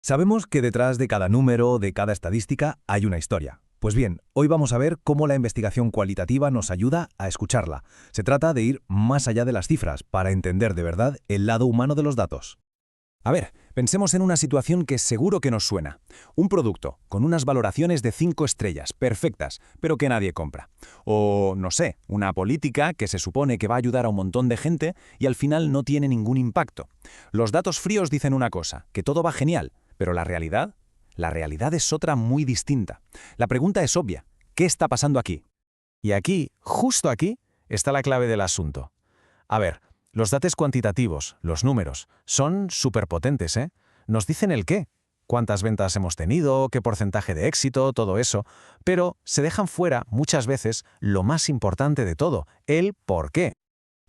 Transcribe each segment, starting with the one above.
Sabemos que detrás de cada número, de cada estadística, hay una historia. Pues bien, hoy vamos a ver cómo la investigación cualitativa nos ayuda a escucharla. Se trata de ir más allá de las cifras para entender de verdad el lado humano de los datos. A ver, pensemos en una situación que seguro que nos suena. Un producto con unas valoraciones de 5 estrellas, perfectas, pero que nadie compra. O, no sé, una política que se supone que va a ayudar a un montón de gente y al final no tiene ningún impacto. Los datos fríos dicen una cosa, que todo va genial, pero la realidad es otra muy distinta. La pregunta es obvia, ¿qué está pasando aquí? Y aquí, justo aquí, está la clave del asunto. A ver, los datos cuantitativos, los números, son superpotentes, ¿eh? Nos dicen el qué, cuántas ventas hemos tenido, qué porcentaje de éxito, todo eso, pero se dejan fuera, muchas veces, lo más importante de todo, el por qué.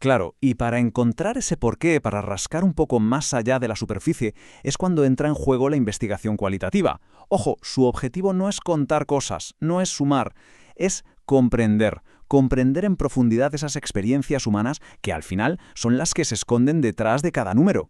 Claro, y para encontrar ese porqué, para rascar un poco más allá de la superficie, es cuando entra en juego la investigación cualitativa. Ojo, su objetivo no es contar cosas, no es sumar, es comprender en profundidad esas experiencias humanas que al final son las que se esconden detrás de cada número.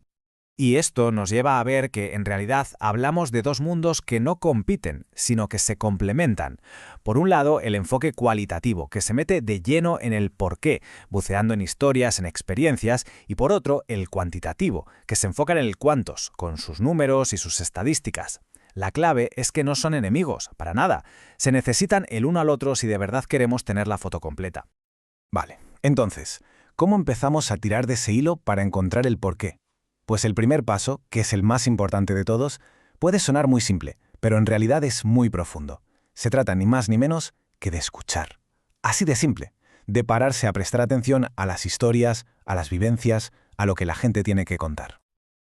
Y esto nos lleva a ver que en realidad hablamos de dos mundos que no compiten, sino que se complementan. Por un lado, el enfoque cualitativo, que se mete de lleno en el porqué, buceando en historias, en experiencias, y por otro, el cuantitativo, que se enfoca en el cuántos, con sus números y sus estadísticas. La clave es que no son enemigos, para nada. Se necesitan el uno al otro si de verdad queremos tener la foto completa. Vale, entonces, ¿cómo empezamos a tirar de ese hilo para encontrar el porqué? Pues el primer paso, que es el más importante de todos, puede sonar muy simple, pero en realidad es muy profundo. Se trata ni más ni menos que de escuchar. Así de simple, de pararse a prestar atención a las historias, a las vivencias, a lo que la gente tiene que contar.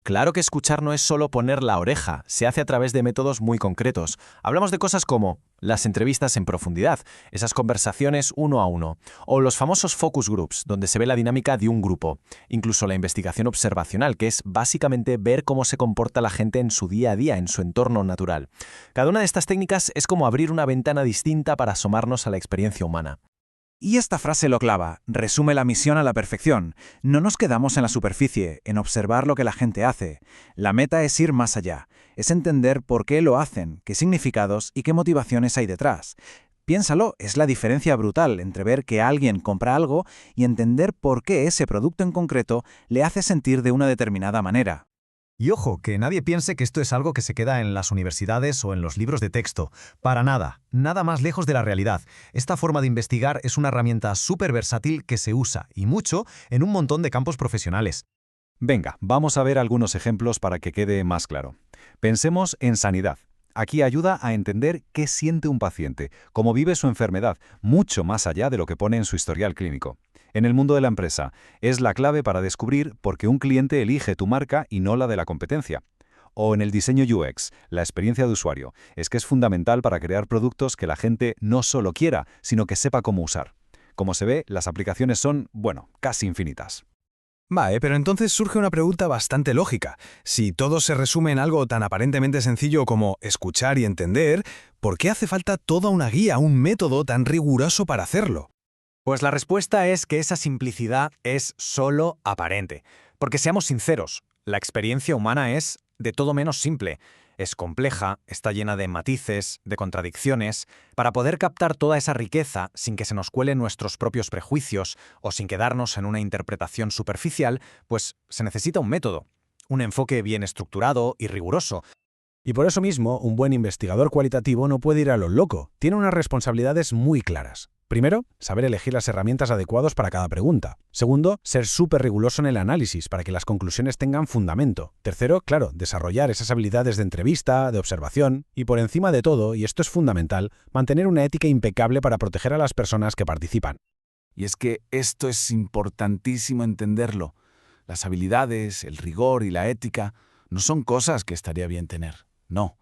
Claro que escuchar no es solo poner la oreja, se hace a través de métodos muy concretos. Hablamos de cosas como las entrevistas en profundidad, esas conversaciones uno a uno, o los famosos focus groups, donde se ve la dinámica de un grupo, incluso la investigación observacional, que es básicamente ver cómo se comporta la gente en su día a día, en su entorno natural. Cada una de estas técnicas es como abrir una ventana distinta para asomarnos a la experiencia humana. Y esta frase lo clava, resume la misión a la perfección. No nos quedamos en la superficie, en observar lo que la gente hace. La meta es ir más allá, es entender por qué lo hacen, qué significados y qué motivaciones hay detrás. Piénsalo, es la diferencia brutal entre ver que alguien compra algo y entender por qué ese producto en concreto le hace sentir de una determinada manera. Y ojo, que nadie piense que esto es algo que se queda en las universidades o en los libros de texto. Para nada, nada más lejos de la realidad. Esta forma de investigar es una herramienta súper versátil que se usa, y mucho, en un montón de campos profesionales. Venga, vamos a ver algunos ejemplos para que quede más claro. Pensemos en sanidad. Aquí ayuda a entender qué siente un paciente, cómo vive su enfermedad, mucho más allá de lo que pone en su historial clínico. En el mundo de la empresa, es la clave para descubrir por qué un cliente elige tu marca y no la de la competencia. O en el diseño UX, la experiencia de usuario, es que es fundamental para crear productos que la gente no solo quiera, sino que sepa cómo usar. Como se ve, las aplicaciones son, bueno, casi infinitas. Vale, pero entonces surge una pregunta bastante lógica. Si todo se resume en algo tan aparentemente sencillo como escuchar y entender, ¿por qué hace falta toda una guía, un método tan riguroso para hacerlo? Pues la respuesta es que esa simplicidad es solo aparente. Porque seamos sinceros, la experiencia humana es de todo menos simple. Es compleja, está llena de matices, de contradicciones. Para poder captar toda esa riqueza sin que se nos cuelen nuestros propios prejuicios o sin quedarnos en una interpretación superficial, pues se necesita un método, un enfoque bien estructurado y riguroso. Y por eso mismo, un buen investigador cualitativo no puede ir a lo loco. Tiene unas responsabilidades muy claras. Primero, saber elegir las herramientas adecuadas para cada pregunta. Segundo, ser súper riguroso en el análisis para que las conclusiones tengan fundamento. Tercero, claro, desarrollar esas habilidades de entrevista, de observación y por encima de todo, y esto es fundamental, mantener una ética impecable para proteger a las personas que participan. Y es que esto es importantísimo entenderlo. Las habilidades, el rigor y la ética no son cosas que estaría bien tener. No.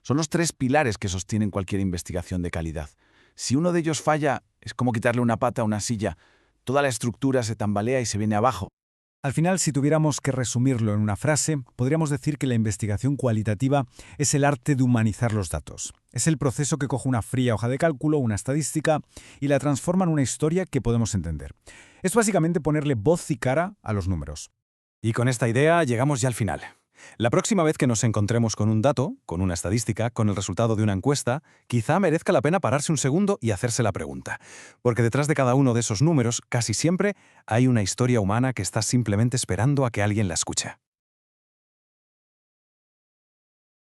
Son los tres pilares que sostienen cualquier investigación de calidad. Si uno de ellos falla, es como quitarle una pata a una silla. Toda la estructura se tambalea y se viene abajo. Al final, si tuviéramos que resumirlo en una frase, podríamos decir que la investigación cualitativa es el arte de humanizar los datos. Es el proceso que coge una fría hoja de cálculo, una estadística, y la transforma en una historia que podemos entender. Es básicamente ponerle voz y cara a los números. Y con esta idea llegamos ya al final. La próxima vez que nos encontremos con un dato, con una estadística, con el resultado de una encuesta, quizá merezca la pena pararse un segundo y hacerse la pregunta. Porque detrás de cada uno de esos números, casi siempre, hay una historia humana que está simplemente esperando a que alguien la escuche.